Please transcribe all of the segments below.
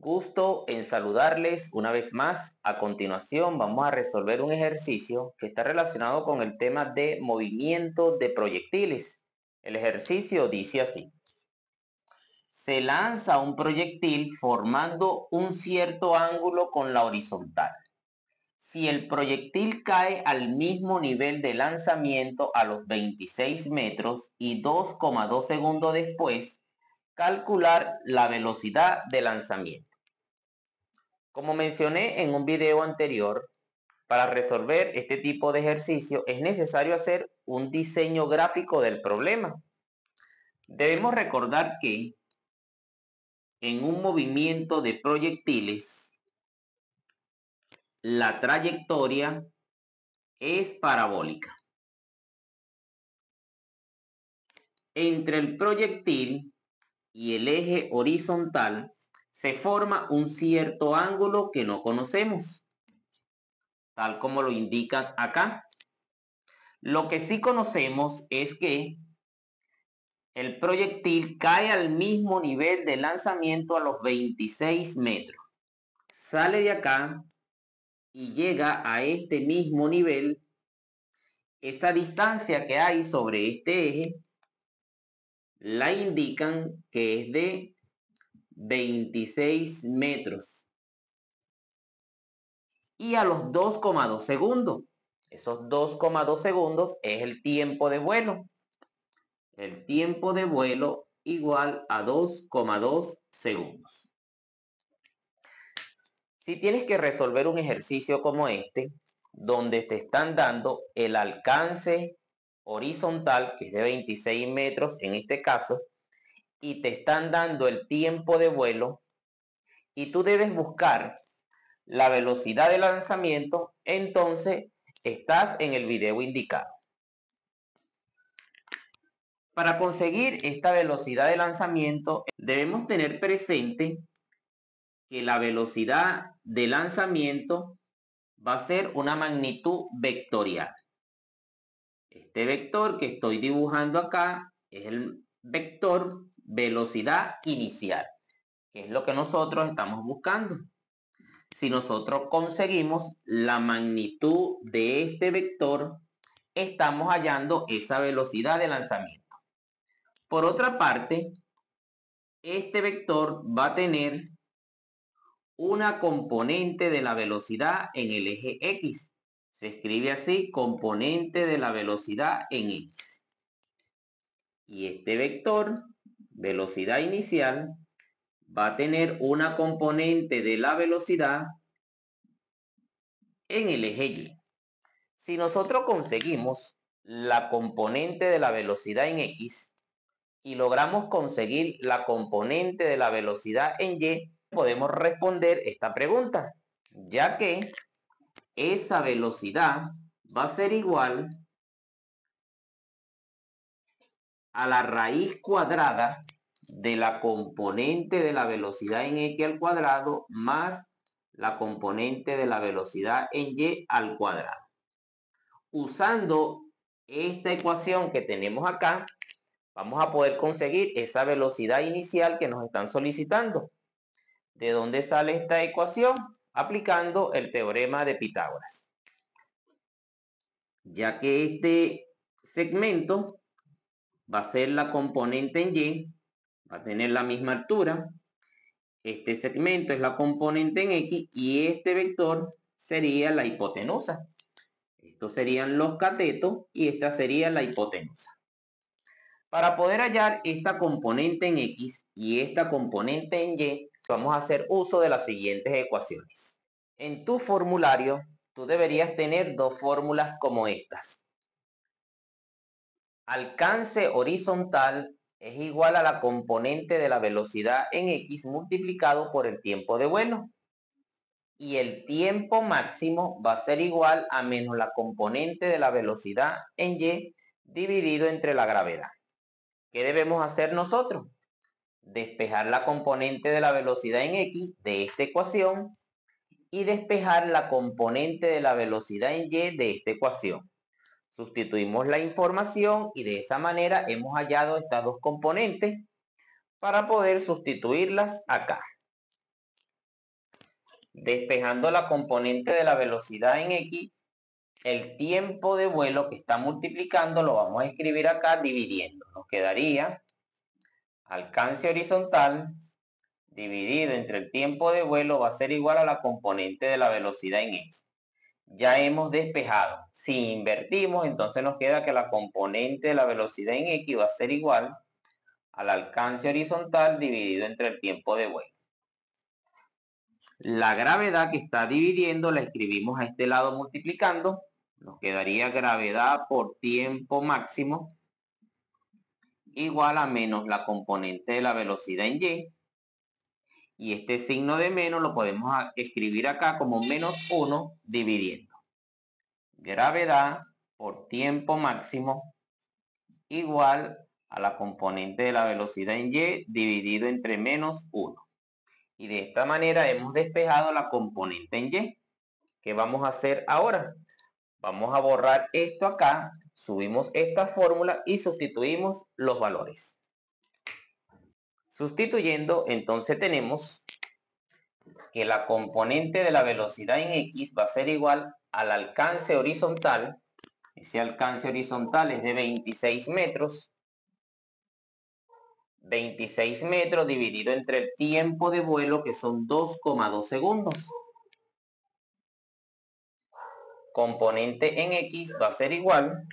Gusto en saludarles una vez más. A continuación vamos a resolver un ejercicio que está relacionado con el tema de movimiento de proyectiles. El ejercicio dice así. Se lanza un proyectil formando un cierto ángulo con la horizontal. Si el proyectil cae al mismo nivel de lanzamiento a los 26 metros y 2,2 segundos después, calcular la velocidad de lanzamiento. Como mencioné en un video anterior, para resolver este tipo de ejercicio es necesario hacer un diseño gráfico del problema. Debemos recordar que en un movimiento de proyectiles, la trayectoria es parabólica. Entre el proyectil y el eje horizontal se forma un cierto ángulo que no conocemos, tal como lo indican acá. Lo que sí conocemos es que el proyectil cae al mismo nivel de lanzamiento a los 26 metros. Sale de acá y llega a este mismo nivel. Esa distancia que hay sobre este eje la indican que es de 26 metros. Y a los 2,2 segundos. Esos 2,2 segundos es el tiempo de vuelo. El tiempo de vuelo igual a 2,2 segundos. Si tienes que resolver un ejercicio como este, donde te están dando el alcance horizontal, que es de 26 metros en este caso, y te están dando el tiempo de vuelo, y tú debes buscar la velocidad de lanzamiento, entonces estás en el video indicado. Para conseguir esta velocidad de lanzamiento, debemos tener presente que la velocidad de lanzamiento va a ser una magnitud vectorial. Este vector que estoy dibujando acá es el vector velocidad inicial, que es lo que nosotros estamos buscando. Si nosotros conseguimos la magnitud de este vector, estamos hallando esa velocidad de lanzamiento. Por otra parte, este vector va a tener una componente de la velocidad en el eje X. Se escribe así, componente de la velocidad en X. Y este vector, velocidad inicial, va a tener una componente de la velocidad en el eje Y. Si nosotros conseguimos la componente de la velocidad en X y logramos conseguir la componente de la velocidad en Y, podemos responder esta pregunta, ya que esa velocidad va a ser igual a la raíz cuadrada de la componente de la velocidad en X al cuadrado más la componente de la velocidad en Y al cuadrado. Usando esta ecuación que tenemos acá, vamos a poder conseguir esa velocidad inicial que nos están solicitando. ¿De dónde sale esta ecuación? Aplicando el teorema de Pitágoras. Ya que este segmento va a ser la componente en Y, va a tener la misma altura. Este segmento es la componente en X y este vector sería la hipotenusa. Estos serían los catetos y esta sería la hipotenusa. Para poder hallar esta componente en X y esta componente en Y, vamos a hacer uso de las siguientes ecuaciones. En tu formulario, tú deberías tener dos fórmulas como estas. Alcance horizontal es igual a la componente de la velocidad en X multiplicado por el tiempo de vuelo. Y el tiempo máximo va a ser igual a menos la componente de la velocidad en Y dividido entre la gravedad. ¿Qué debemos hacer nosotros? Despejar la componente de la velocidad en X de esta ecuación y despejar la componente de la velocidad en Y de esta ecuación. Sustituimos la información y de esa manera hemos hallado estas dos componentes para poder sustituirlas acá. Despejando la componente de la velocidad en X, el tiempo de vuelo que está multiplicando lo vamos a escribir acá dividiendo. Nos quedaría alcance horizontal dividido entre el tiempo de vuelo va a ser igual a la componente de la velocidad en X. Ya hemos despejado. Si invertimos, entonces nos queda que la componente de la velocidad en X va a ser igual al alcance horizontal dividido entre el tiempo de vuelo. La gravedad que está dividiendo la escribimos a este lado multiplicando. Nos quedaría gravedad por tiempo máximo igual a menos la componente de la velocidad en Y. Y este signo de menos lo podemos escribir acá como menos 1 dividiendo. Gravedad por tiempo máximo igual a la componente de la velocidad en Y dividido entre menos 1. Y de esta manera hemos despejado la componente en Y. ¿Qué vamos a hacer ahora? Vamos a borrar esto acá, subimos esta fórmula y sustituimos los valores. Sustituyendo, entonces tenemos que la componente de la velocidad en X va a ser igual al alcance horizontal. Ese alcance horizontal es de 26 metros. 26 metros dividido entre el tiempo de vuelo, que son 2,2 segundos. Componente en X va a ser igual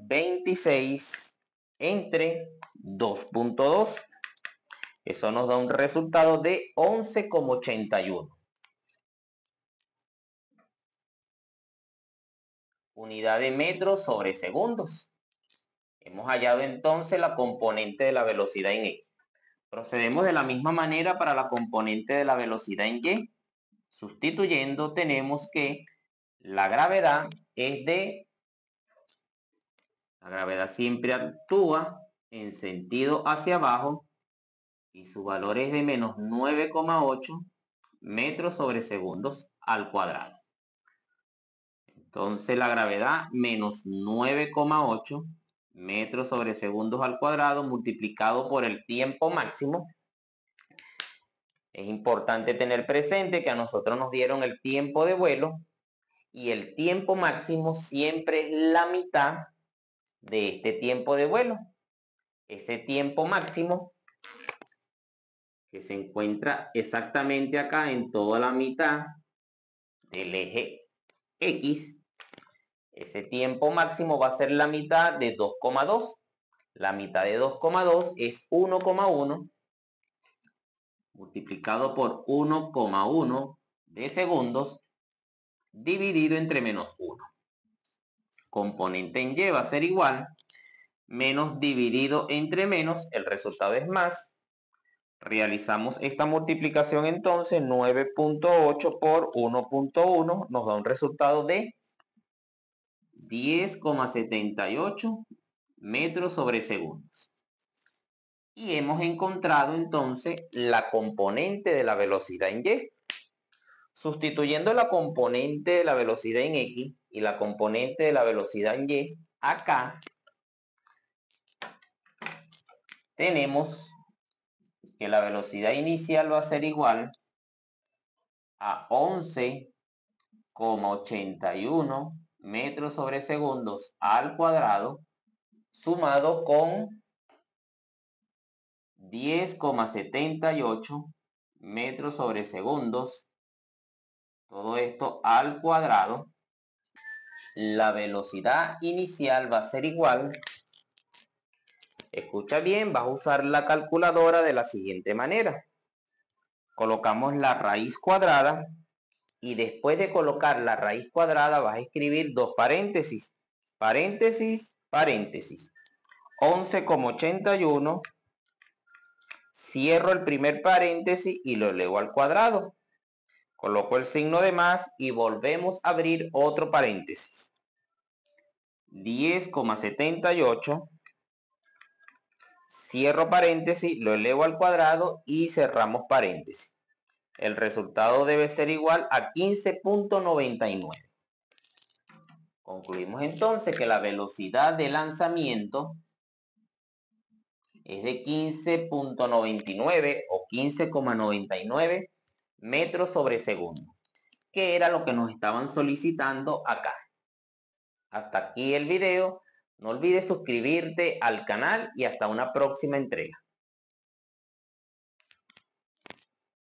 26 entre 2.2. Eso nos da un resultado de 11,81. Unidad de metros sobre segundos. Hemos hallado entonces la componente de la velocidad en X. Procedemos de la misma manera para la componente de la velocidad en Y. Sustituyendo, tenemos que la gravedad la gravedad siempre actúa en sentido hacia abajo y su valor es de menos 9,8 metros sobre segundos al cuadrado. Entonces la gravedad menos 9,8 metros sobre segundos al cuadrado multiplicado por el tiempo máximo. Es importante tener presente que a nosotros nos dieron el tiempo de vuelo y el tiempo máximo siempre es la mitad de este tiempo de vuelo. Ese tiempo máximo que se encuentra exactamente acá en toda la mitad del eje X, ese tiempo máximo va a ser la mitad de 2,2. La mitad de 2,2 es 1,1 multiplicado por 1,1 de segundos dividido entre menos 1. Componente en Y va a ser igual menos dividido entre menos, el resultado es más. Realizamos esta multiplicación entonces, 9.8 por 1.1 nos da un resultado de 10,78 metros sobre segundos. Y hemos encontrado entonces la componente de la velocidad en Y. Sustituyendo la componente de la velocidad en X y la componente de la velocidad en Y, acá tenemos que la velocidad inicial va a ser igual a 11,81 metros sobre segundos al cuadrado sumado con 10,78 metros sobre segundos, todo esto al cuadrado. La velocidad inicial va a ser igual, escucha bien, vas a usar la calculadora de la siguiente manera. Colocamos la raíz cuadrada y después de colocar la raíz cuadrada vas a escribir dos paréntesis, paréntesis, paréntesis. 11,81, cierro el primer paréntesis y lo elevo al cuadrado. Coloco el signo de más y volvemos a abrir otro paréntesis. 10,78, cierro paréntesis, lo elevo al cuadrado y cerramos paréntesis. El resultado debe ser igual a 15,99. Concluimos entonces que la velocidad de lanzamiento es de 15,99 o 15,99 metros sobre segundo, que era lo que nos estaban solicitando acá. Hasta aquí el video. No olvides suscribirte al canal y hasta una próxima entrega.